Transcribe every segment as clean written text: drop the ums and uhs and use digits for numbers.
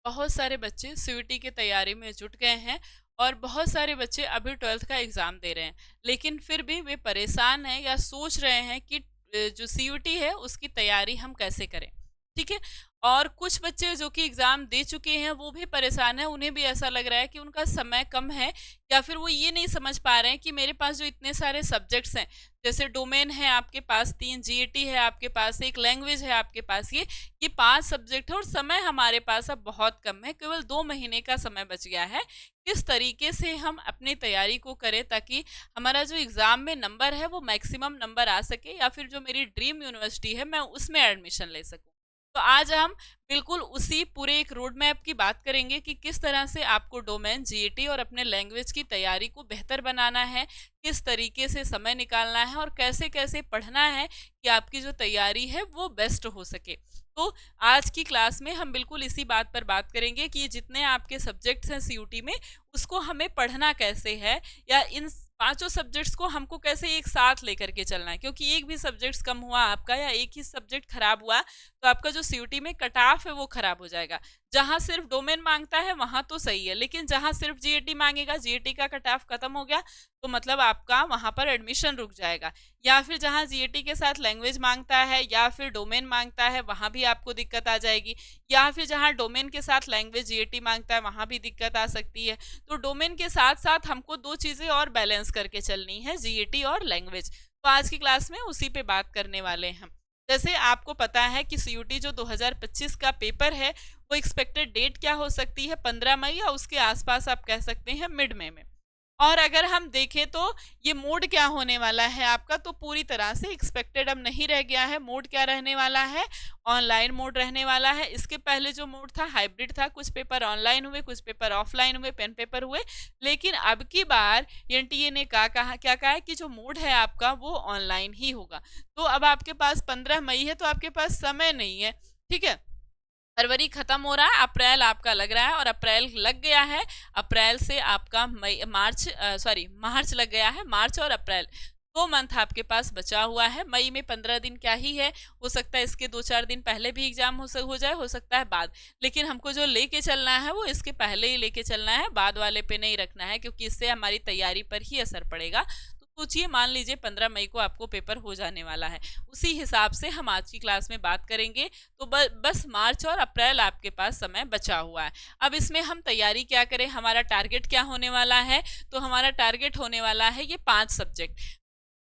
बहुत सारे बच्चे सीयूईटी की तैयारी में जुट गए हैं और बहुत सारे बच्चे अभी 12th का एग्ज़ाम दे रहे हैं। लेकिन फिर भी वे परेशान हैं या सोच रहे हैं कि जो सीयूईटी है उसकी तैयारी हम कैसे करें, ठीक है? और कुछ बच्चे जो कि एग्ज़ाम दे चुके हैं वो भी परेशान हैं, उन्हें भी ऐसा लग रहा है कि उनका समय कम है या फिर वो ये नहीं समझ पा रहे हैं कि मेरे पास जो इतने सारे सब्जेक्ट्स हैं, जैसे डोमेन है आपके पास 3, जीईटी है आपके पास 1, लैंग्वेज है आपके पास ये 5 सब्जेक्ट है और समय हमारे पास अब बहुत कम है, केवल 2 महीने का समय बच गया है। किस तरीके से हम अपनी तैयारी को करें ताकि हमारा जो एग्ज़ाम में नंबर है वो मैक्सिमम नंबर आ सके या फिर जो मेरी ड्रीम यूनिवर्सिटी है मैं उसमें एडमिशन ले सकूँ। तो आज हम बिल्कुल उसी पूरे एक रोड मैप की बात करेंगे कि किस तरह से आपको डोमेन, जीईटी और अपने लैंग्वेज की तैयारी को बेहतर बनाना है, किस तरीके से समय निकालना है और कैसे-कैसे पढ़ना है कि आपकी जो तैयारी है वो बेस्ट हो सके। तो आज की क्लास में हम बिल्कुल इसी बात पर बात करेंगे कि ये जितने आपके सब्जेक्ट्स हैं सीयूटी में, उसको हमें पढ़ना कैसे है या इन पाँचों सब्जेक्ट्स को हमको कैसे एक साथ लेकर के चलना है, क्योंकि एक भी सब्जेक्ट्स कम हुआ आपका या एक ही सब्जेक्ट खराब हुआ तो आपका जो सीयूटी में कट ऑफ है वो खराब हो जाएगा। जहाँ सिर्फ डोमेन मांगता है वहाँ तो सही है, लेकिन जहाँ सिर्फ जीईटी मांगेगा, जीईटी का कट ऑफ खत्म हो गया तो मतलब आपका वहाँ पर एडमिशन रुक जाएगा। या फिर जहाँ जीईटी के साथ लैंग्वेज मांगता है या फिर डोमेन मांगता है वहाँ भी आपको दिक्कत आ जाएगी, या फिर जहाँ डोमेन के साथ लैंग्वेज जीईटी मांगता है वहाँ भी दिक्कत आ सकती है। तो डोमेन के साथ साथ हमको 2 चीज़ें और बैलेंस करके चलनी है, जीईटी और लैंग्वेज। तो आज की क्लास में उसी पे बात करने वाले हैं हम। जैसे आपको पता है कि सीयूटी जो 2025 का पेपर है वो एक्सपेक्टेड डेट क्या हो सकती है, 15 मई या उसके आसपास आप कह सकते हैं मिड मई में। और अगर हम देखें तो ये मोड क्या होने वाला है आपका, तो पूरी तरह से एक्सपेक्टेड अब नहीं रह गया है। मोड क्या रहने वाला है, ऑनलाइन मोड रहने वाला है। इसके पहले जो मोड था हाइब्रिड था, कुछ पेपर ऑनलाइन हुए, कुछ पेपर ऑफलाइन हुए, पेन पेपर हुए। लेकिन अब की बार एनटीए ने क्या कहा है कि जो मोड है आपका वो ऑनलाइन ही होगा। तो अब आपके पास 15 मई है तो आपके पास समय नहीं है, ठीक है। फरवरी खत्म हो रहा है, अप्रैल आपका लग रहा है और अप्रैल लग गया है। अप्रैल से आपका मार्च लग गया है, मार्च और अप्रैल 2 मंथ आपके पास बचा हुआ है। मई में 15 दिन क्या ही है, हो सकता है इसके 2-4 दिन पहले भी एग्जाम हो जाए, हो सकता है बाद। लेकिन हमको जो लेके चलना है वो इसके पहले ही लेके चलना है, बाद वाले पे नहीं रखना है, क्योंकि इससे हमारी तैयारी पर ही असर पड़ेगा। सोचिए, मान लीजिए 15 मई को आपको पेपर हो जाने वाला है, उसी हिसाब से हम आज की क्लास में बात करेंगे। तो बस मार्च और अप्रैल आपके पास समय बचा हुआ है। अब इसमें हम तैयारी क्या करें, हमारा टारगेट क्या होने वाला है, तो हमारा टारगेट होने वाला है ये 5 सब्जेक्ट,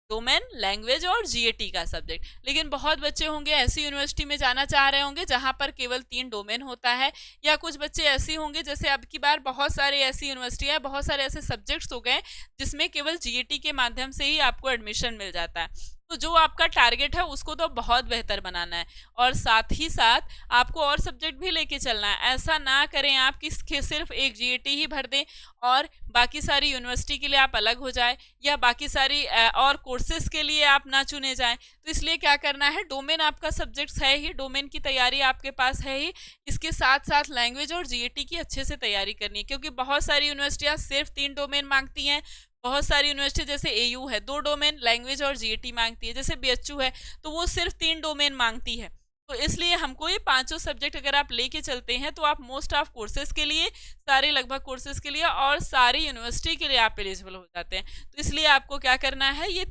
डोमेन, लैंग्वेज और जीएटी का सब्जेक्ट। लेकिन बहुत बच्चे होंगे ऐसी यूनिवर्सिटी में जाना चाह रहे होंगे जहां पर केवल 3 डोमेन होता है, या कुछ बच्चे ऐसे होंगे जैसे अब की बार बहुत सारे ऐसी यूनिवर्सिटियां, बहुत सारे ऐसे सब्जेक्ट्स हो गए जिसमें केवल जीएटी के माध्यम से ही आपको एडमिशन मिल जाता है। तो जो आपका टारगेट है उसको तो बहुत बेहतर बनाना है और साथ ही साथ आपको और सब्जेक्ट भी लेके चलना है। ऐसा ना करें आप कि सिर्फ एक जीएटी ही भर दें और बाकी सारी यूनिवर्सिटी के लिए आप अलग हो जाए, या बाकी सारी और कोर्सेज के लिए आप ना चुने जाएं। तो इसलिए क्या करना है, डोमेन आपका सब्जेक्ट्स है ही, डोमेन की तैयारी आपके पास है ही, इसके साथ साथ लैंग्वेज और जीएटी की अच्छे से तैयारी करनी है, क्योंकि बहुत सारी यूनिवर्सिटियां सिर्फ 3 डोमेन मांगती हैं। बहुत सारी यूनिवर्सिटी जैसे एयू है 2 डोमेन लैंग्वेज और जीएटी मांगती है, जैसे बीएचयू है तो वो सिर्फ 3 डोमेन मांगती है। तो इसलिए हमको ये 5 सब्जेक्ट अगर आप लेके चलते हैं तो आप मोस्ट ऑफ कोर्सेज के लिए, सारे लगभग कोर्सेज के लिए और सारी यूनिवर्सिटी के लिए आप एलिजिबल हो जाते हैं। तो इसलिए आपको क्या करना है, ये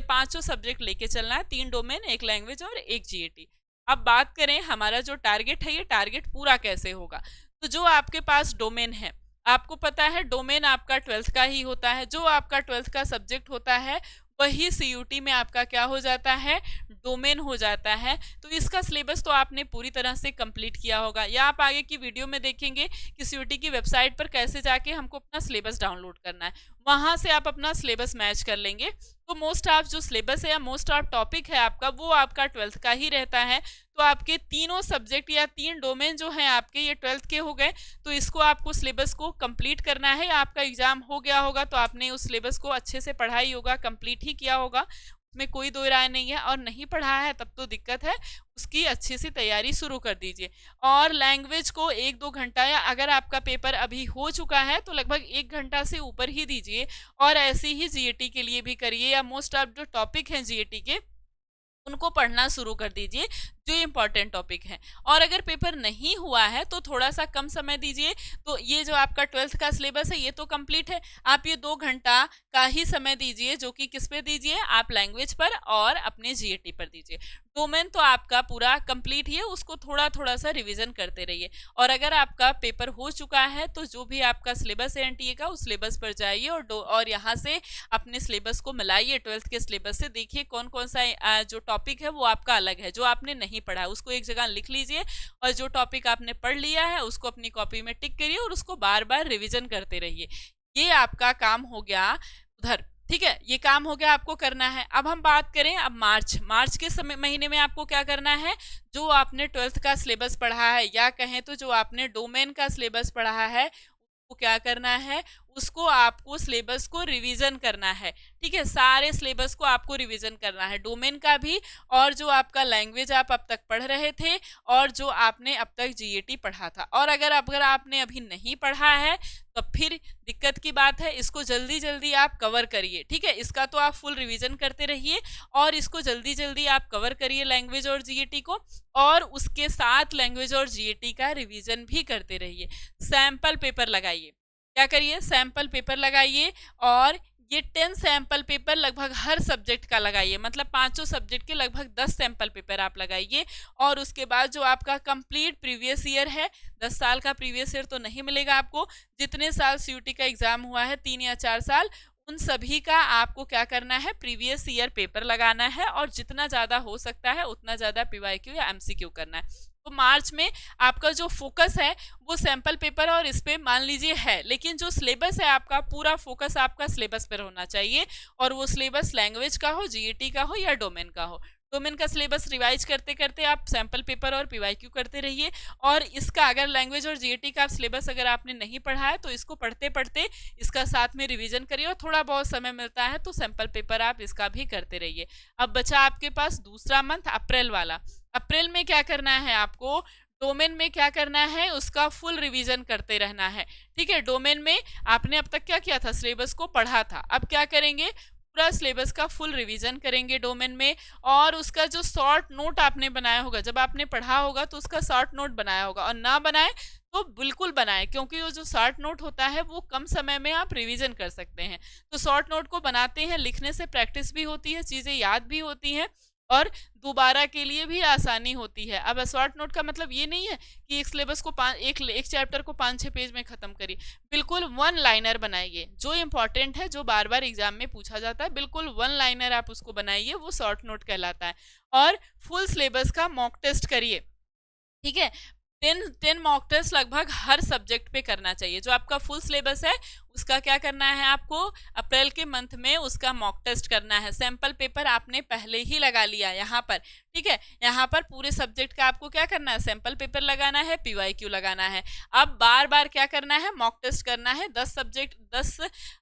5 सब्जेक्ट लेके चलना है, 3 डोमेन, 1 लैंग्वेज और 1 जीएटी। अब बात करें हमारा जो टारगेट है, ये टारगेट पूरा कैसे होगा। तो जो आपके पास डोमेन है, आपको पता है डोमेन आपका 12th का ही होता है, जो आपका 12th का सब्जेक्ट होता है वही सीयूटी में आपका क्या हो जाता है, डोमेन हो जाता है। तो इसका सिलेबस तो आपने पूरी तरह से कंप्लीट किया होगा, या आप आगे की वीडियो में देखेंगे कि सीयूटी की वेबसाइट पर कैसे जाके हमको अपना सिलेबस डाउनलोड करना है, वहां से आप अपना सिलेबस मैच कर लेंगे। तो मोस्ट ऑफ जो सिलेबस है या मोस्ट ऑफ टॉपिक है आपका, वो आपका 12th का ही रहता है। तो आपके तीनों सब्जेक्ट या 3 डोमेन जो हैं आपके, ये 12th के हो गए। तो इसको आपको सिलेबस को कंप्लीट करना है। आपका एग्जाम हो गया होगा तो आपने उस सिलेबस को अच्छे से पढ़ा ही होगा, कंप्लीट ही किया होगा, उसमें कोई दो राय नहीं है। और नहीं पढ़ा है तब तो दिक्कत है, उसकी अच्छे से तैयारी शुरू कर दीजिए। और लैंग्वेज को 1-2 घंटा, या अगर आपका पेपर अभी हो चुका है तो लगभग 1 घंटा से ऊपर ही दीजिए। और ऐसे ही जीएटी के लिए भी करिए, या मोस्ट ऑफ जो टॉपिक हैं जीएटी के उनको पढ़ना शुरू कर दीजिए। जो इंपॉर्टेंट टॉपिक है। और अगर पेपर नहीं हुआ है तो थोड़ा सा कम समय दीजिए। तो ये जो आपका 12th का सिलेबस है ये तो कंप्लीट है, आप ये 2 घंटा का ही समय दीजिए, जो कि किस पे दीजिए, आप लैंग्वेज पर और अपने जीएटी पर दीजिए। डोमेन तो आपका पूरा कंप्लीट ही है, उसको थोड़ा थोड़ा सा रिवीजन करते रहिए। और अगर आपका पेपर हो चुका है तो जो भी आपका सिलेबस है एनटीए का, उस सिलेबस पर जाइए और यहाँ से अपने सिलेबस को मिलाइए 12th के सिलेबस से। देखिए कौन कौन सा जो टॉपिक है वो आपका अलग है, जो आपने नहीं पढ़ा है उसको एक जगह लिख लीजिए, और जो टॉपिक आपने पढ़ लिया है उसको अपनी कॉपी में टिक करिए और उसको बार बार रिविजन करते रहिए। ये आपका काम हो गया उधर, ठीक है, ये काम हो गया आपको करना है। अब हम बात करें अब मार्च के समय महीने में आपको क्या करना है। जो आपने 12th का सिलेबस पढ़ा है, या कहें तो जो आपने डोमेन का सिलेबस पढ़ा है, उसको क्या करना है, उसको आपको सिलेबस को रिवीजन करना है। ठीक है, सारे सिलेबस को आपको रिवीजन करना है, डोमेन का भी, और जो आपका लैंग्वेज आप अब तक पढ़ रहे थे, और जो आपने अब तक जीएटी पढ़ा था। और अगर आपने अभी नहीं पढ़ा है तो फिर दिक्कत की बात है, इसको जल्दी जल्दी आप कवर करिए। ठीक है, इसका तो आप फुल रिवीजन करते रहिए, और इसको जल्दी जल्दी आप कवर करिए लैंग्वेज और जीएटी को, और उसके साथ लैंग्वेज और जीएटी का रिवीजन भी करते रहिए। सैंपल पेपर लगाइए, क्या करिए, सैंपल पेपर लगाइए, और ये 10 सैंपल पेपर लगभग हर सब्जेक्ट का लगाइए, मतलब 5 सब्जेक्ट के लगभग 10 सैंपल पेपर आप लगाइए। और उसके बाद जो आपका कंप्लीट प्रीवियस ईयर है, 10 साल का प्रीवियस ईयर तो नहीं मिलेगा आपको, जितने साल सीयूटी का एग्जाम हुआ है 3 या 4 साल, उन सभी का आपको क्या करना है, प्रीवियस ईयर पेपर लगाना है, और जितना ज़्यादा हो सकता है उतना ज़्यादा पीवाईक्यू या एमसीक्यू करना है। तो मार्च में आपका जो फोकस है वो सैंपल पेपर और इस पे मान लीजिए है, लेकिन जो सिलेबस है आपका, पूरा फोकस आपका सिलेबस पर होना चाहिए, और वो सिलेबस लैंग्वेज का हो, जीएटी का हो या डोमेन का हो। डोमेन का सिलेबस रिवाइज करते करते आप सैंपल पेपर और पीवाईक्यू करते रहिए। और इसका अगर लैंग्वेज और जीएटी का सिलेबस अगर आपने नहीं पढ़ा है तो इसको पढ़ते पढ़ते इसका साथ में रिवीजन करिए, और थोड़ा बहुत समय मिलता है तो सैंपल पेपर आप इसका भी करते रहिए। अब बचा आपके पास दूसरा मंथ, अप्रैल वाला। अप्रैल में क्या करना है आपको, डोमेन में क्या करना है, उसका फुल रिवीजन करते रहना है। ठीक है, डोमेन में आपने अब तक क्या किया था, सिलेबस को पढ़ा था, अब क्या करेंगे, पूरा सिलेबस का फुल रिवीजन करेंगे डोमेन में। और उसका जो शॉर्ट नोट आपने बनाया होगा, जब आपने पढ़ा होगा तो उसका शॉर्ट नोट बनाया होगा, और ना बनाए तो बिल्कुल बनाए, क्योंकि वो जो शॉर्ट नोट होता है वो कम समय में आप रिवीजन कर सकते हैं। तो शॉर्ट नोट को बनाते हैं, लिखने से प्रैक्टिस भी होती है, चीज़ें याद भी होती हैं, और दोबारा के लिए भी आसानी होती है। अब शॉर्ट नोट का मतलब ये नहीं है कि एक सिलेबस को एक चैप्टर को 5-6 पेज में खत्म करिए, बिल्कुल 1 लाइनर बनाइए, जो इंपॉर्टेंट है, जो बार बार एग्जाम में पूछा जाता है, बिल्कुल 1 लाइनर आप उसको बनाइए, वो शॉर्ट नोट कहलाता है। और फुल सिलेबस का मॉक टेस्ट करिए। ठीक है, 10 मॉक टेस्ट लगभग हर सब्जेक्ट पे करना चाहिए। जो आपका फुल सिलेबस है उसका क्या करना है आपको, अप्रैल के मंथ में उसका मॉक टेस्ट करना है। सैंपल पेपर आपने पहले ही लगा लिया यहाँ पर, ठीक है, यहाँ पर पूरे सब्जेक्ट का आपको क्या करना है, सैंपल पेपर लगाना है, पीवाईक्यू लगाना है। अब बार बार क्या करना है, मॉक टेस्ट करना है। 10 सब्जेक्ट 10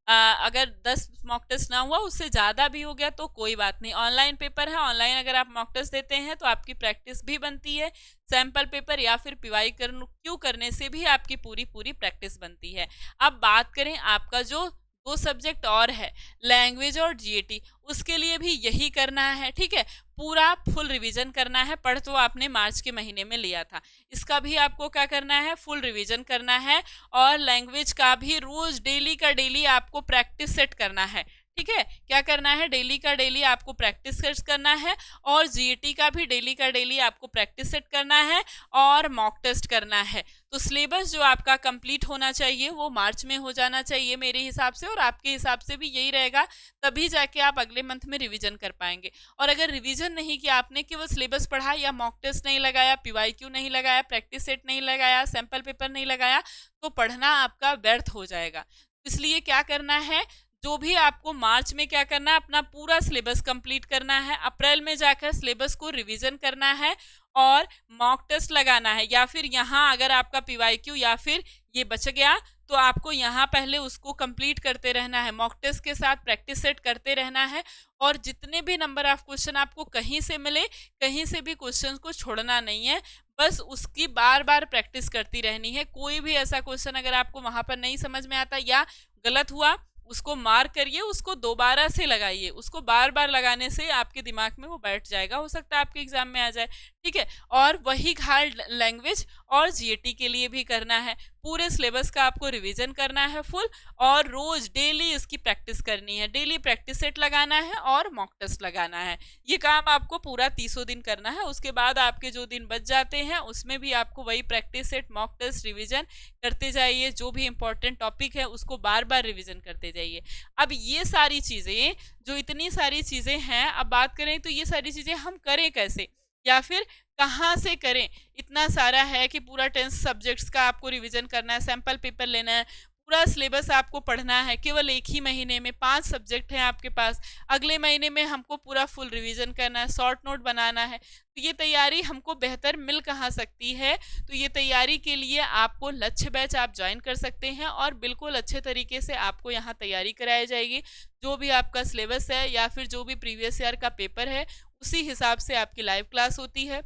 अगर 10 मॉक टेस्ट ना हुआ, उससे ज़्यादा भी हो गया तो कोई बात नहीं, ऑनलाइन पेपर है, ऑनलाइन अगर आप मॉक टेस्ट देते हैं तो आपकी प्रैक्टिस भी बनती है। सैंपल पेपर या फिर पीवाईक्यू करने से भी आपकी पूरी प्रैक्टिस बनती है। अब बात करें आपका जो 2 सब्जेक्ट और है, लैंग्वेज और जीएटी, उसके लिए भी यही करना है। ठीक है, पूरा फुल रिवीजन करना है। पढ़ तो आपने मार्च के महीने में लिया था, इसका भी आपको क्या करना है, फुल रिवीजन करना है। और लैंग्वेज का भी रोज डेली का डेली आपको प्रैक्टिस सेट करना है। ठीक है, क्या करना है, डेली का डेली आपको प्रैक्टिस सेट करना है, और जीएटी का भी डेली का डेली आपको प्रैक्टिस सेट करना है, और मॉक टेस्ट करना है। तो सिलेबस जो आपका कंप्लीट होना चाहिए वो मार्च में हो जाना चाहिए मेरे हिसाब से, और आपके हिसाब से भी यही रहेगा, तभी जाके आप अगले मंथ में रिवीजन कर पाएंगे। और अगर रिवीजन नहीं किया आपने, केवल सिलेबस पढ़ा, या मॉक टेस्ट नहीं लगाया, पीवाईक्यू नहीं लगाया, प्रैक्टिस सेट नहीं लगाया, सैंपल पेपर नहीं लगाया, तो पढ़ना आपका व्यर्थ हो जाएगा। इसलिए क्या करना है, जो भी आपको मार्च में क्या करना है, अपना पूरा सिलेबस कंप्लीट करना है, अप्रैल में जाकर सिलेबस को रिवीजन करना है, और मॉक टेस्ट लगाना है। या फिर यहाँ अगर आपका पीवाईक्यू या फिर ये बच गया तो आपको यहाँ पहले उसको कंप्लीट करते रहना है, मॉक टेस्ट के साथ प्रैक्टिस सेट करते रहना है। और जितने भी नंबर ऑफ क्वेश्चन आपको कहीं से मिले, कहीं से भी क्वेश्चन को छोड़ना नहीं है, बस उसकी बार बार प्रैक्टिस करती रहनी है। कोई भी ऐसा क्वेश्चन अगर आपको वहाँ पर नहीं समझ में आता या गलत हुआ, उसको मार्क करिए, उसको दोबारा से लगाइए, उसको बार बार लगाने से आपके दिमाग में वो बैठ जाएगा, हो सकता है आपके एग्जाम में आ जाए। ठीक है। और वही हार्ड लैंग्वेज और जीएटी के लिए भी करना है। पूरे सिलेबस का आपको रिवीजन करना है फुल, और रोज डेली इसकी प्रैक्टिस करनी है। डेली प्रैक्टिस सेट लगाना है और मॉक टेस्ट लगाना है। ये काम आपको पूरा 30 दिन करना है। उसके बाद आपके जो दिन बच जाते हैं उसमें भी आपको वही practice set, mock test, revision करते जाइए। जो भी इंपॉर्टेंट टॉपिक है उसको बार बार रिवीजन करते जाइए। अब ये सारी चीजें, जो इतनी सारी चीजें हैं, अब बात करें तो ये सारी चीजें हम करें कैसे, या फिर कहाँ से करें। इतना सारा है कि पूरा 10 सब्जेक्ट्स का आपको रिवीजन करना है, सैंपल पेपर लेना है, पूरा सिलेबस आपको पढ़ना है। केवल एक ही महीने में 5 सब्जेक्ट हैं आपके पास। अगले महीने में हमको पूरा फुल रिवीजन करना है, शॉर्ट नोट बनाना है। तो ये तैयारी हमको बेहतर मिल कहाँ सकती है। तो ये तैयारी के लिए आपको लक्ष्य बैच आप ज्वाइन कर सकते हैं, और बिल्कुल अच्छे तरीके से आपको यहाँ तैयारी कराई जाएगी। जो भी आपका सिलेबस है या फिर जो भी प्रीवियस ईयर का पेपर है, उसी हिसाब से आपकी लाइव क्लास होती है।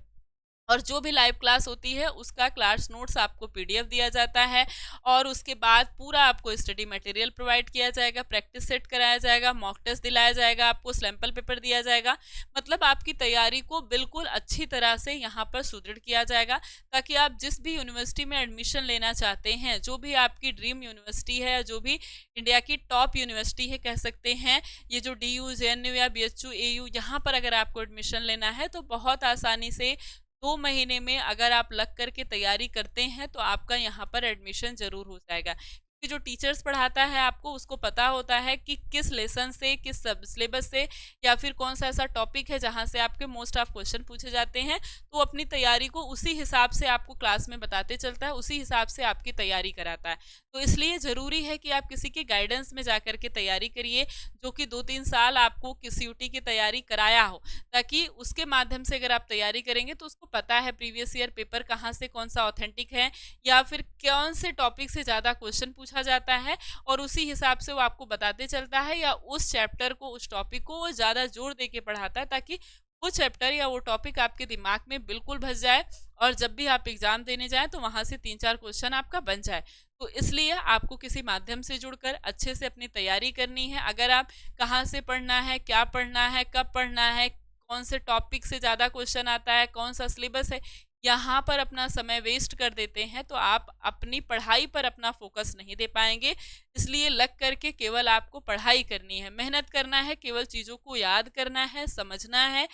और जो भी लाइव क्लास होती है उसका क्लास नोट्स आपको पीडीएफ दिया जाता है, और उसके बाद पूरा आपको स्टडी मटेरियल प्रोवाइड किया जाएगा, प्रैक्टिस सेट कराया जाएगा, मॉक टेस्ट दिलाया जाएगा, आपको सैंपल पेपर दिया जाएगा। मतलब आपकी तैयारी को बिल्कुल अच्छी तरह से यहाँ पर सुदृढ़ किया जाएगा, ताकि आप जिस भी यूनिवर्सिटी में एडमिशन लेना चाहते हैं, जो भी आपकी ड्रीम यूनिवर्सिटी है, जो भी इंडिया की टॉप यूनिवर्सिटी है कह सकते हैं, ये जो DU, JNU या BHU, AU, यहाँ पर अगर आपको एडमिशन लेना है तो बहुत आसानी से 2 महीने में अगर आप लग करके तैयारी करते हैं तो आपका यहाँ पर एडमिशन जरूर हो जाएगा। क्योंकि जो टीचर्स पढ़ाता है आपको, उसको पता होता है कि किस लेसन से, किस सब सिलेबस से, या फिर कौन सा ऐसा टॉपिक है जहाँ से आपके मोस्ट ऑफ क्वेश्चन पूछे जाते हैं। तो अपनी तैयारी को उसी हिसाब से आपको क्लास में बताते चलता है, उसी हिसाब से आपकी तैयारी कराता है। तो इसलिए ज़रूरी है कि आप किसी के गाइडेंस में जा कर के तैयारी करिए, जो कि 2-3 साल आपको किसी यूटी की तैयारी कराया हो, ताकि उसके माध्यम से अगर आप तैयारी करेंगे तो उसको पता है प्रीवियस ईयर पेपर कहाँ से कौन सा ऑथेंटिक है, या फिर कौन से टॉपिक से ज़्यादा क्वेश्चन पूछा जाता है, और उसी हिसाब से वो आपको बताते चलता है, या उस चैप्टर को, उस टॉपिक को वो ज़्यादा जोर दे के पढ़ाता है, ताकि वो चैप्टर या वो टॉपिक आपके दिमाग में बिल्कुल बस जाए, और जब भी आप एग्जाम देने जाएं तो वहां से 3-4 क्वेश्चन आपका बन जाए। तो इसलिए आपको किसी माध्यम से जुड़कर अच्छे से अपनी तैयारी करनी है। अगर आप कहाँ से पढ़ना है, क्या पढ़ना है, कब पढ़ना है, कौन से टॉपिक से ज़्यादा क्वेश्चन आता है, कौन सा सिलेबस है, यहाँ पर अपना समय वेस्ट कर देते हैं तो आप अपनी पढ़ाई पर अपना फोकस नहीं दे पाएंगे। इसलिए लग करके केवल आपको पढ़ाई करनी है, मेहनत करना है, केवल चीज़ों को याद करना है, समझना है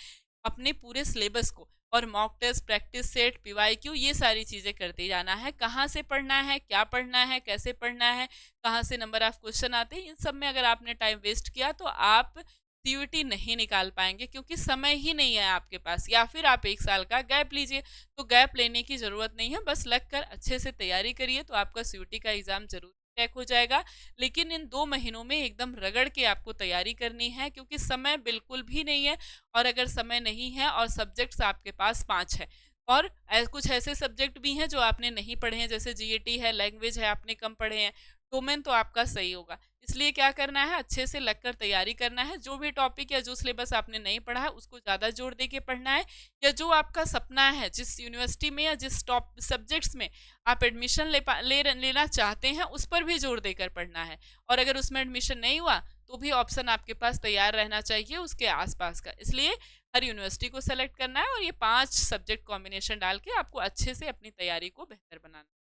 अपने पूरे सिलेबस को, और mock test, practice set, PYQ, ये सारी चीज़ें करते जाना है। कहाँ से पढ़ना है, क्या पढ़ना है, कैसे पढ़ना है, कहाँ से नंबर ऑफ क्वेश्चन आते हैं, इन सब में अगर आपने टाइम वेस्ट किया तो आप सीयूटी नहीं निकाल पाएंगे, क्योंकि समय ही नहीं है आपके पास। या फिर आप 1 साल का गैप लीजिए, तो गैप लेने की ज़रूरत नहीं है, बस लग कर अच्छे से तैयारी करिए तो आपका सीयूटी का एग्ज़ाम जरूर क्रैक हो जाएगा। लेकिन इन 2 महीनों में एकदम रगड़ के आपको तैयारी करनी है, क्योंकि समय बिल्कुल भी नहीं है। और अगर समय नहीं है और सब्जेक्ट्स आपके पास 5 है, और कुछ ऐसे सब्जेक्ट भी हैं जो आपने नहीं पढ़े हैं, जैसे जीएटी है, लैंग्वेज है, आपने कम पढ़े हैं, डोमेन तो आपका सही होगा। इसलिए क्या करना है, अच्छे से लगकर तैयारी करना है। जो भी टॉपिक या जो सिलेबस आपने नहीं पढ़ा है उसको ज़्यादा जोर दे के पढ़ना है, या जो आपका सपना है, जिस यूनिवर्सिटी में या जिस टॉप सब्जेक्ट्स में आप एडमिशन लेना चाहते हैं, उस पर भी जोर देकर पढ़ना है। और अगर उसमें एडमिशन नहीं हुआ तो भी ऑप्शन आपके पास तैयार रहना चाहिए उसके आसपास का। इसलिए हर यूनिवर्सिटी को सेलेक्ट करना है, और ये 5 सब्जेक्ट कॉम्बिनेशन डाल के आपको अच्छे से अपनी तैयारी को बेहतर बनाना है।